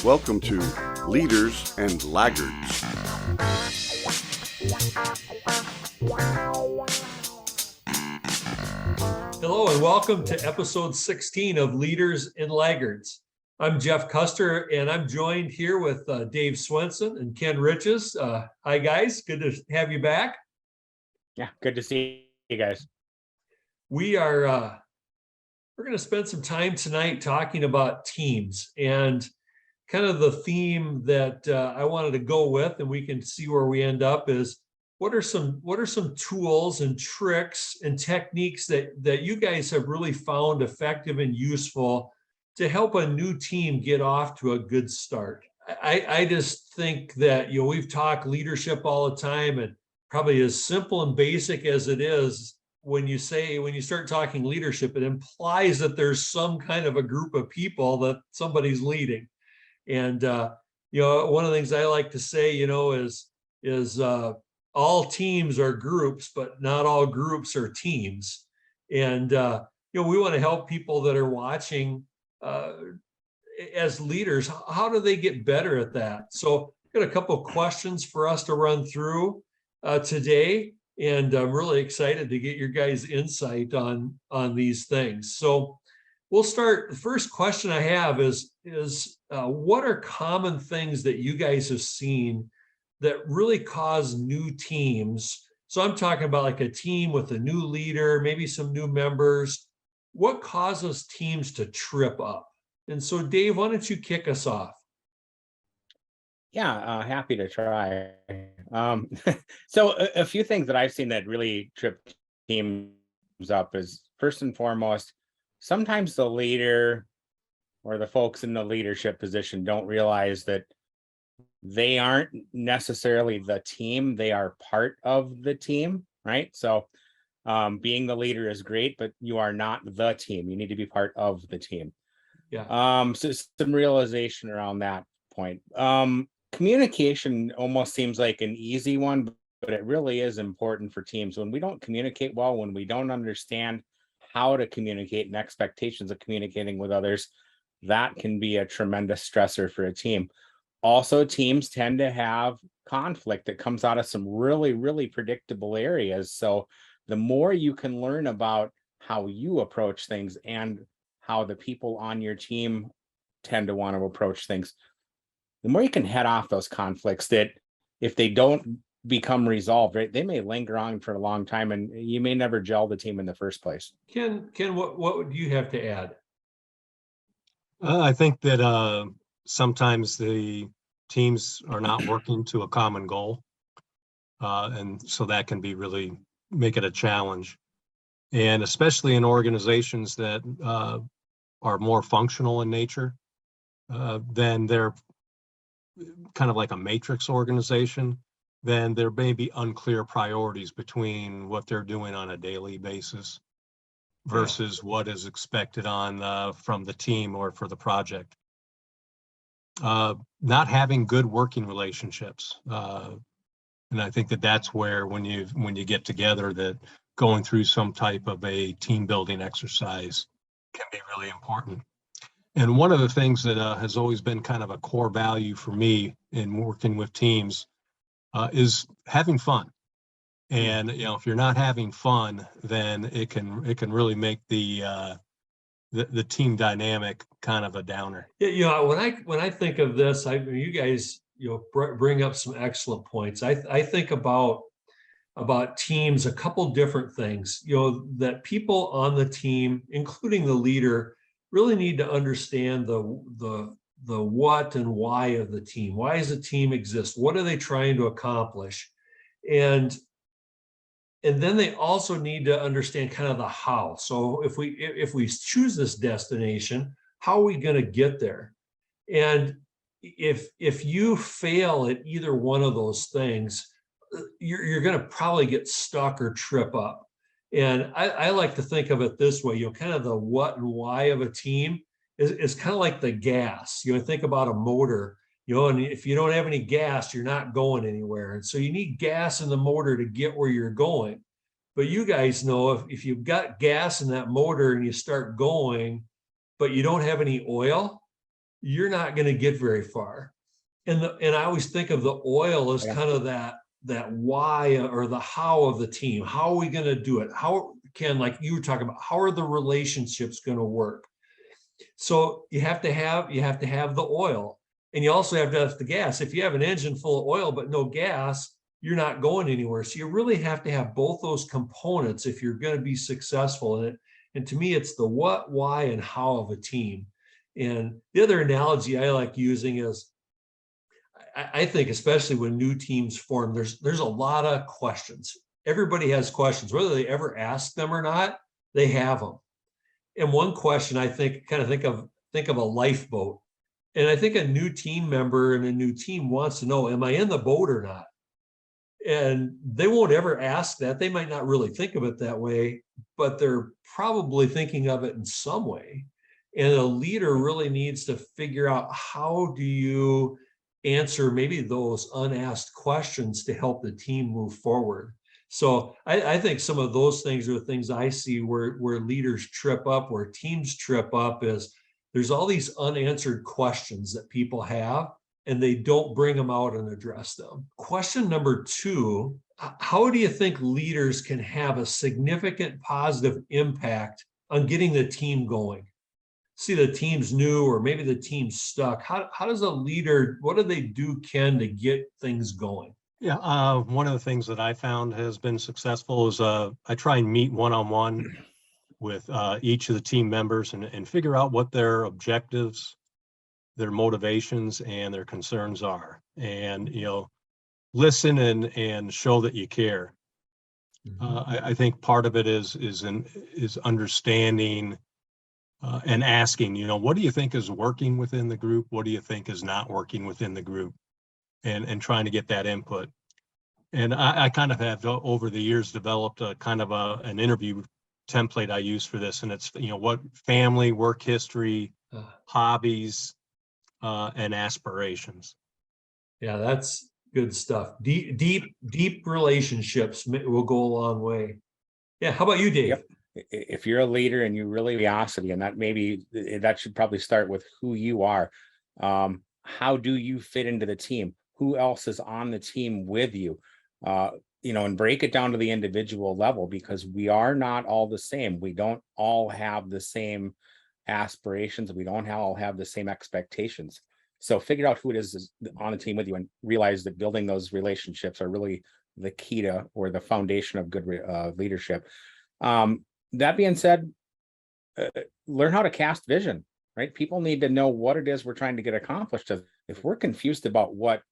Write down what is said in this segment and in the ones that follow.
Welcome to Leaders and Laggards. Hello and welcome to episode 16 of Leaders and Laggards. I'm Jeff Custer and I'm joined here with Dave Swenson and Ken Riches. Hi guys, good to have you back. Yeah, good to see you guys. We're going to spend some time tonight talking about teams, and kind of the theme that I wanted to go with, and we can see where we end up, is what are some tools and tricks and techniques that you guys have really found effective and useful to help a new team get off to a good start. I just think that, we've talked leadership all the time, and probably as simple and basic as it is, when you start talking leadership, it implies that there's some kind of a group of people that somebody's leading. And, one of the things I like to say, is all teams are groups, but not all groups are teams. And, we want to help people that are watching as leaders. How do they get better at that? So I've got a couple of questions for us to run through today. And I'm really excited to get your guys' insight on these things. So we'll start. The first question I have is what are common things that you guys have seen that really cause new teams? So I'm talking about like a team with a new leader, maybe some new members. What causes teams to trip up? And so Dave, why don't you kick us off? Yeah, happy to try. So a few things that I've seen that really trip teams up is, first and foremost, sometimes the leader or the folks in the leadership position don't realize that they aren't necessarily the team, they are part of the team, right? So being the leader is great, but you are not the team. You need to be part of the team. Yeah. So some realization around that point. Communication almost seems like an easy one, but it really is important for teams. When we don't communicate well, when we don't understand how to communicate and expectations of communicating with others, that can be a tremendous stressor for a team. Also, teams tend to have conflict that comes out of some really, really predictable areas. So the more you can learn about how you approach things and how the people on your team tend to want to approach things, the more you can head off those conflicts that, if they don't become resolved, right, they may linger on for a long time and you may never gel the team in the first place. Ken, what would you have to add? I think that sometimes the teams are not working to a common goal. And so that can be really make it a challenge. And especially in organizations that are more functional in nature, then they're kind of like a matrix organization, then there may be unclear priorities between what they're doing on a daily basis versus what is expected from the team or for the project. Not having good working relationships, and I think that's where when you get together, that going through some type of a team building exercise can be really important. And one of the things that has always been kind of a core value for me in working with teams is having fun. And if you're not having fun, then it can really make the team dynamic kind of a downer. Yeah, when I think of this, you guys bring up some excellent points. I think about teams, a couple different things. That people on the team, including the leader, really need to understand the what and why of the team. Why does the team exist? What are they trying to accomplish? And then they also need to understand kind of the how. So if we choose this destination, how are we going to get there? And if you fail at either one of those things, you're going to probably get stuck or trip up. And I like to think of it this way, kind of the what and why of a team is kind of like the gas. Think about a motor, and if you don't have any gas, you're not going anywhere. And so you need gas in the motor to get where you're going. But you guys know if you've got gas in that motor and you start going, but you don't have any oil, you're not going to get very far. And I always think of the oil as Yeah. kind of that why or the how of the team. How are we going to do it? How can, like you were talking about, how are the relationships going to work? So you have to have the oil, and you also have to have the gas. If you have an engine full of oil but no gas, you're not going anywhere. So you really have to have both those components if you're going to be successful in it. And to me, it's the what, why, and how of a team. And the other analogy I like using is, I think especially when new teams form, there's a lot of questions. Everybody has questions, whether they ever ask them or not, they have them. And one question I think of a lifeboat. And I think a new team member and a new team wants to know, am I in the boat or not? And they won't ever ask that. They might not really think of it that way, but they're probably thinking of it in some way. And a leader really needs to figure out, how do you answer maybe those unasked questions to help the team move forward? So I think some of those things are the things I see where leaders trip up, where teams trip up, is there's all these unanswered questions that people have, and they don't bring them out and address them. Question number 2, how do you think leaders can have a significant positive impact on getting the team going? See, the team's new, or maybe the team's stuck. How does a leader, what do they do, Ken, to get things going? Yeah, one of the things that I found has been successful is I try and meet one-on-one with each of the team members and figure out what their objectives, their motivations, and their concerns are, and listen and show that you care. I think part of it is understanding and asking, what do you think is working within the group? What do you think is not working within the group? And trying to get that input. And I kind of have over the years developed a kind of an interview template I use for this. And it's, what family, work history, hobbies, and aspirations. Yeah, that's good stuff. Deep relationships will go a long way. Yeah. How about you, Dave? Yep. If you're a leader and you really curiosity, and that should probably start with who you are. How do you fit into the team? Who else is on the team with you? And break it down to the individual level, because we are not all the same. We don't all have the same aspirations. We don't all have the same expectations. So figure out who it is on the team with you, and realize that building those relationships are really the key to, or the foundation of good leadership. That being said, learn how to cast vision, right? People need to know what it is we're trying to get accomplished. If we're confused about what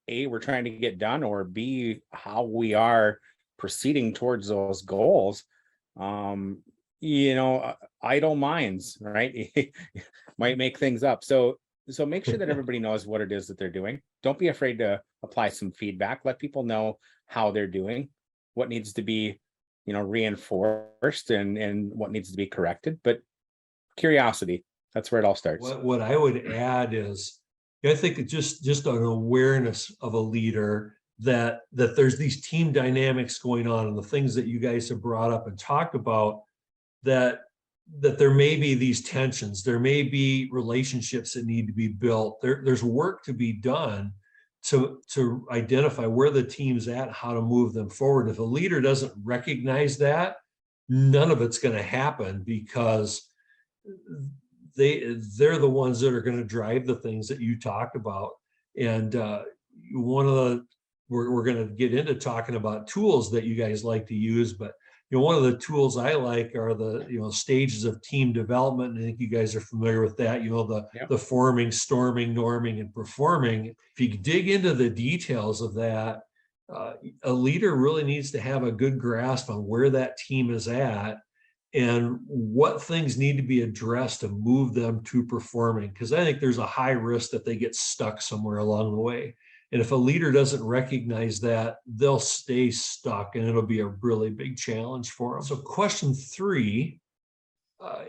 A, we're trying to get done, or B, how we are proceeding towards those goals, idle minds, right? Might make things up. So make sure that everybody knows what it is that they're doing. Don't be afraid to apply some feedback. Let people know how they're doing, what needs to be, reinforced, and what needs to be corrected. But curiosity, that's where it all starts. What I would add is, I think it's just an awareness of a leader that there's these team dynamics going on, and the things that you guys have brought up and talked about, that there may be these tensions, there may be relationships that need to be built. There's work to be done to identify where the team's at, how to move them forward. If a leader doesn't recognize that, none of it's going to happen, because they're the ones that are going to drive the things that you talked about. And we're going to get into talking about tools that you guys like to use, but one of the tools I like are the stages of team development. And I think you guys are familiar with that. The forming, storming, norming, and performing. If you dig into the details of that, a leader really needs to have a good grasp on where that team is at and what things need to be addressed to move them to performing. Because I think there's a high risk that they get stuck somewhere along the way. And if a leader doesn't recognize that, they'll stay stuck, and it'll be a really big challenge for them. So question 3,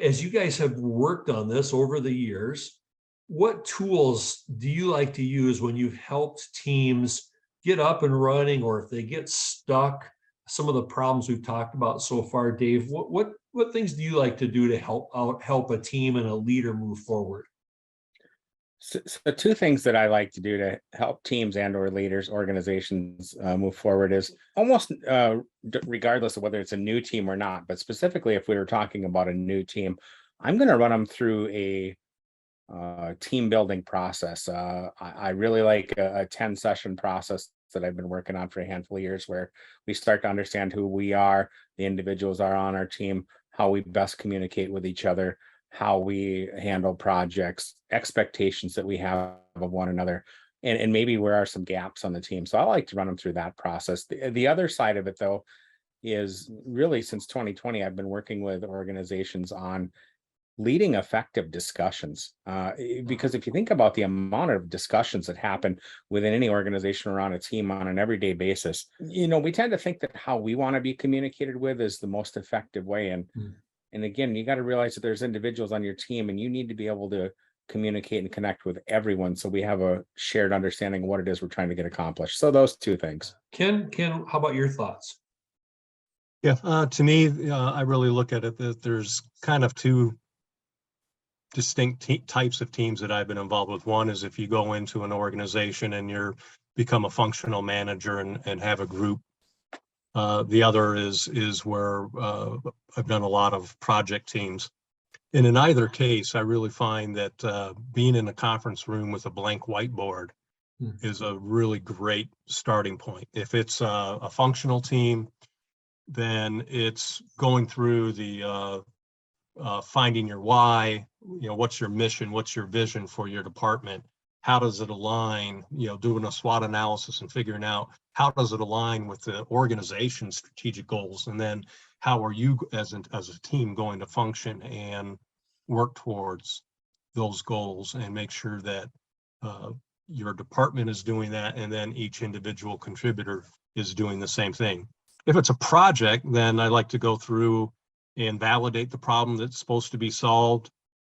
as you guys have worked on this over the years, what tools do you like to use when you've helped teams get up and running, or if they get stuck some of the problems we've talked about so far, Dave, what things do you like to do to help a team and a leader move forward? So two things that I like to do to help teams and or leaders, organizations move forward is almost regardless of whether it's a new team or not, but specifically if we were talking about a new team, I'm going to run them through a team building process. I really like a 10 session process that I've been working on for a handful of years, where we start to understand who we are, the individuals are on our team, how we best communicate with each other, how we handle projects, expectations that we have of one another, and maybe where are some gaps on the team. So I like to run them through that process. The other side of it, though, is really since 2020, I've been working with organizations on leading effective discussions. Because if you think about the amount of discussions that happen within any organization or on a team on an everyday basis, we tend to think that how we want to be communicated with is the most effective way. And again, you got to realize that there's individuals on your team and you need to be able to communicate and connect with everyone so we have a shared understanding of what it is we're trying to get accomplished. So those two things. Ken, how about your thoughts? Yeah, to me, I really look at it that there's kind of two distinct types of teams that I've been involved with. One is if you go into an organization and you're become a functional manager and have a group. The other is where I've done a lot of project teams. And in either case, I really find that being in a conference room with a blank whiteboard is a really great starting point. If it's a functional team, then it's going through the finding your why, what's your mission, what's your vision for your department, how does it align, doing a SWOT analysis and figuring out how does it align with the organization's strategic goals, and then how are you as a team going to function and work towards those goals and make sure that your department is doing that, and then each individual contributor is doing the same thing. If it's a project, then I like to go through and validate the problem that's supposed to be solved,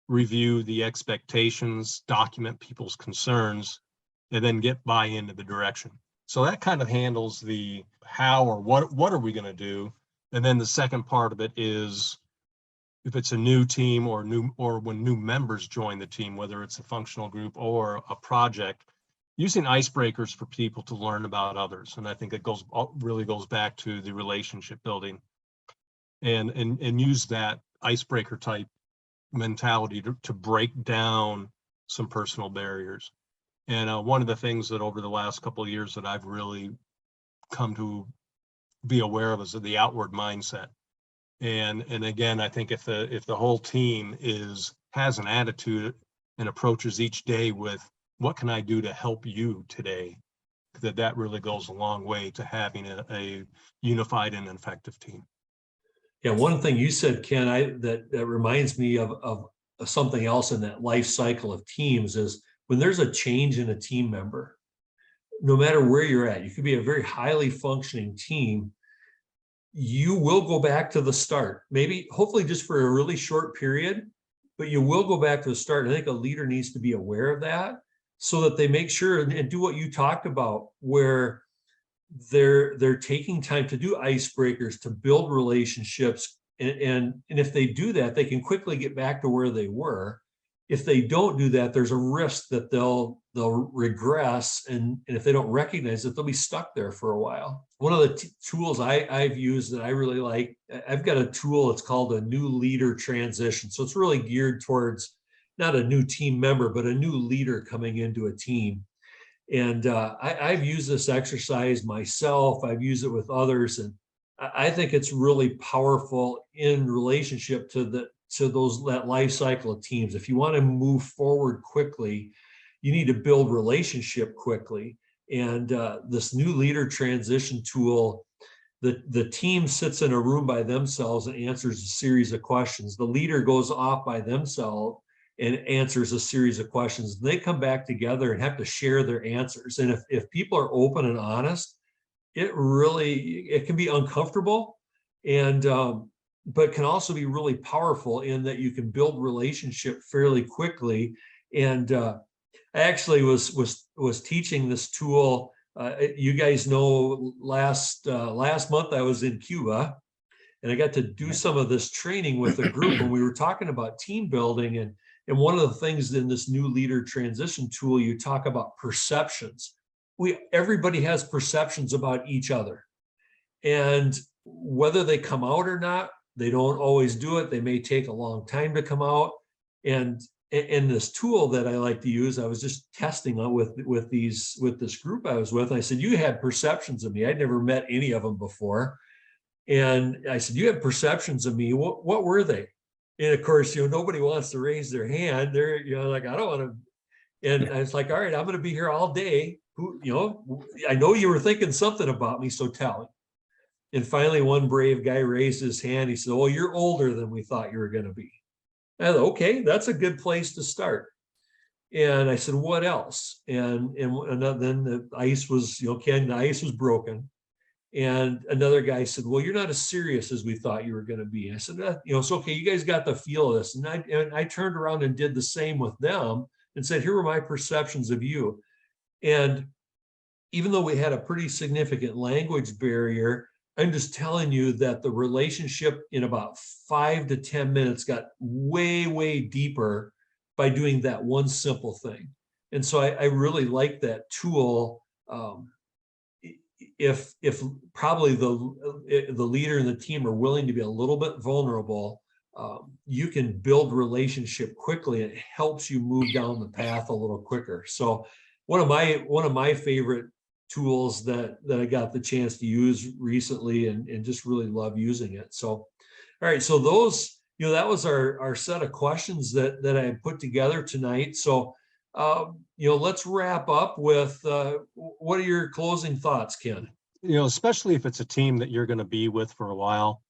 review the expectations, document people's concerns, and then get buy-in to the direction. So that kind of handles the how or what are we going to do. And then the second part of it is if it's a new team or when new members join the team, whether it's a functional group or a project, using icebreakers for people to learn about others. And I think it really goes back to the relationship building and use that icebreaker type mentality to break down some personal barriers. And one of the things that over the last couple of years that I've really come to be aware of is the outward mindset. And again, I think if the whole team has an attitude and approaches each day with what can I do to help you today, that really goes a long way to having a unified and effective team. Yeah, one thing you said, Ken, that reminds me of something else in that life cycle of teams is when there's a change in a team member, no matter where you're at, you could be a very highly functioning team, you will go back to the start, maybe hopefully just for a really short period, but you will go back to the start. I think a leader needs to be aware of that so that they make sure and do what you talked about, where they're taking time to do icebreakers, to build relationships. And if they do that, they can quickly get back to where they were. If they don't do that, there's a risk that they'll regress. And if they don't recognize it, they'll be stuck there for a while. One of the tools I've used that I really like, I've got a tool, it's called a new leader transition. So it's really geared towards not a new team member, but a new leader coming into a team. And I've used this exercise myself. I've used it with others, and I think it's really powerful in relationship to that life cycle of teams. If you want to move forward quickly, you need to build relationship quickly. And this new leader transition tool, the team sits in a room by themselves and answers a series of questions. The leader goes off by themselves and answers a series of questions. They come back together and have to share their answers. And if people are open and honest, it can be uncomfortable, and but can also be really powerful in that you can build relationship fairly quickly. And I actually was teaching this tool You guys know last month I was in Cuba, and I got to do some of this training with a group, and we were talking about team building. And one of the things in this new leader transition tool, you talk about perceptions. Everybody has perceptions about each other. And whether they come out or not, they don't always do it. They may take a long time to come out. And in this tool that I like to use, I was just testing on with this group I was with. I said, you had perceptions of me. I'd never met any of them before. And I said, you have perceptions of me. What were they? And of course, nobody wants to raise their hand. They're, like, I don't want to. And I was like, all right, I'm going to be here all day. I know you were thinking something about me, so tell me. And finally, one brave guy raised his hand. He said, oh, you're older than we thought you were going to be. I thought, okay, that's a good place to start. And I said, what else? And then the ice was, Ken, the ice was broken. And another guy said, well, you're not as serious as we thought you were going to be. I said, it's okay. You guys got the feel of this. And I turned around and did the same with them and said, here were my perceptions of you. And even though we had a pretty significant language barrier, I'm just telling you that the relationship in about 5 to 10 minutes got way, way deeper by doing that one simple thing. And so I really like that tool. If probably the leader and the team are willing to be a little bit vulnerable, you can build relationship quickly. And it helps you move down the path a little quicker. So one of my favorite tools that I got the chance to use recently and just really love using it. So, all right. So those, that was our set of questions that I had put together tonight. So, let's wrap up with what are your closing thoughts, Ken? Especially if it's a team that you're going to be with for a while,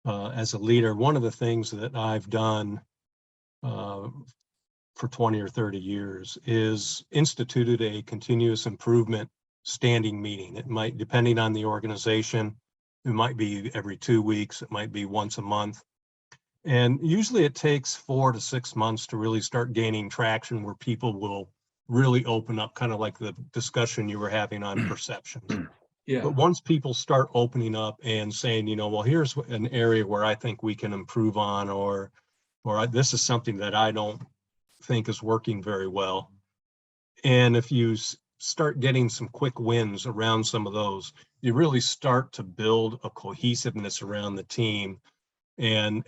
as a leader, one of the things that I've done for 20 or 30 years is instituted a continuous improvement standing meeting. It might, depending on the organization, it might be every 2 weeks, it might be once a month. And usually it takes 4 to 6 months to really start gaining traction where people will really open up, kind of like the discussion you were having on perceptions. Yeah. But once people start opening up and saying, well, here's an area where I think we can improve on, or this is something that I don't think is working very well. And if you start getting some quick wins around some of those, you really start to build a cohesiveness around the team. And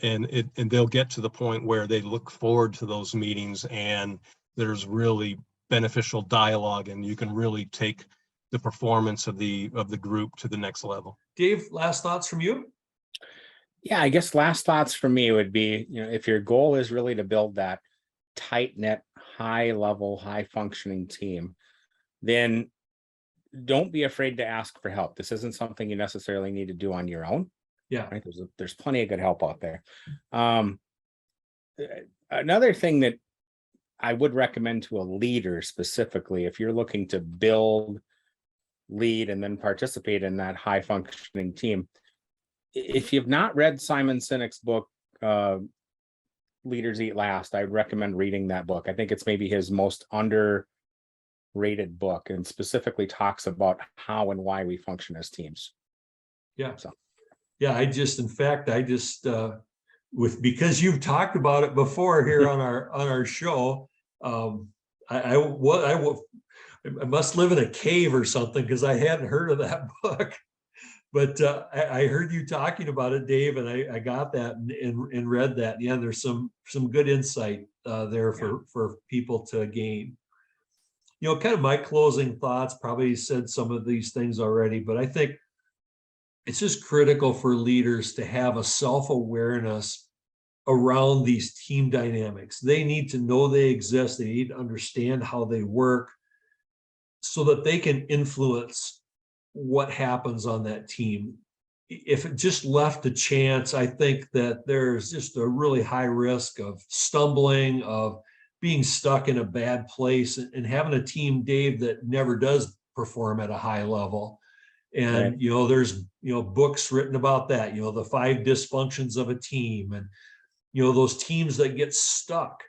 they'll get to the point where they look forward to those meetings and there's really beneficial dialogue, and you can really take the performance of the group to the next level. Dave, last thoughts from you? Yeah, I guess last thoughts for me would be, if your goal is really to build that tight-knit, high-level, high-functioning team, then don't be afraid to ask for help. This isn't something you necessarily need to do on your own. Yeah. Right. There's plenty of good help out there. Another thing that I would recommend to a leader specifically, if you're looking to build, lead, and then participate in that high functioning team, if you've not read Simon Sinek's book, Leaders Eat Last, I'd recommend reading that book. I think it's maybe his most underrated book, and specifically talks about how and why we function as teams. Yeah. So. Yeah, because you've talked about it before here on our show, I must live in a cave or something, because I hadn't heard of that book. But I heard you talking about it, Dave, and I got that and read that. Yeah, there's some good insight there for people to gain. Kind of my closing thoughts, probably said some of these things already, but I think it's just critical for leaders to have a self-awareness around these team dynamics. They need to know they exist. They need to understand how they work so that they can influence what happens on that team. If it just left to chance, I think that there's just a really high risk of stumbling, of being stuck in a bad place, and having a team, Dave, that never does perform at a high level. And, right. There's, books written about that, the 5 dysfunctions of a team, and, those teams that get stuck.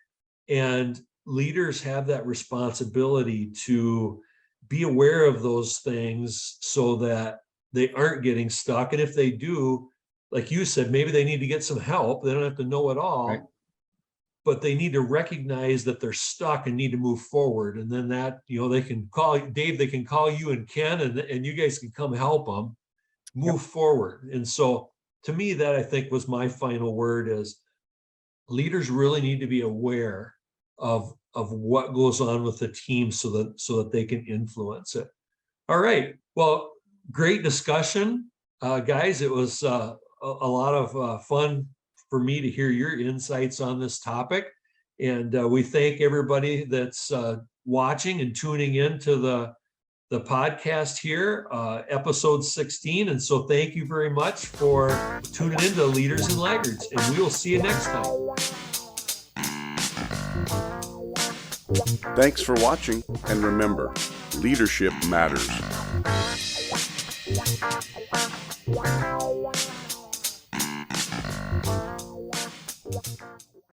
And leaders have that responsibility to be aware of those things so that they aren't getting stuck. And if they do, like you said, maybe they need to get some help. They don't have to know it all, Right. but they need to recognize that they're stuck and need to move forward. And then that, they can call Dave, they can call you and Ken, and you guys can come help them move forward. And so to me, that I think was my final word is leaders really need to be aware of what goes on with the team so that they can influence it. All right. Well, great discussion, guys. It was a lot of fun for me to hear your insights on this topic. And we thank everybody that's watching and tuning in to the podcast here, episode 16. And so thank you very much for tuning in to Leaders and Laggards, and we will see you next time. Thanks for watching, and remember, leadership matters.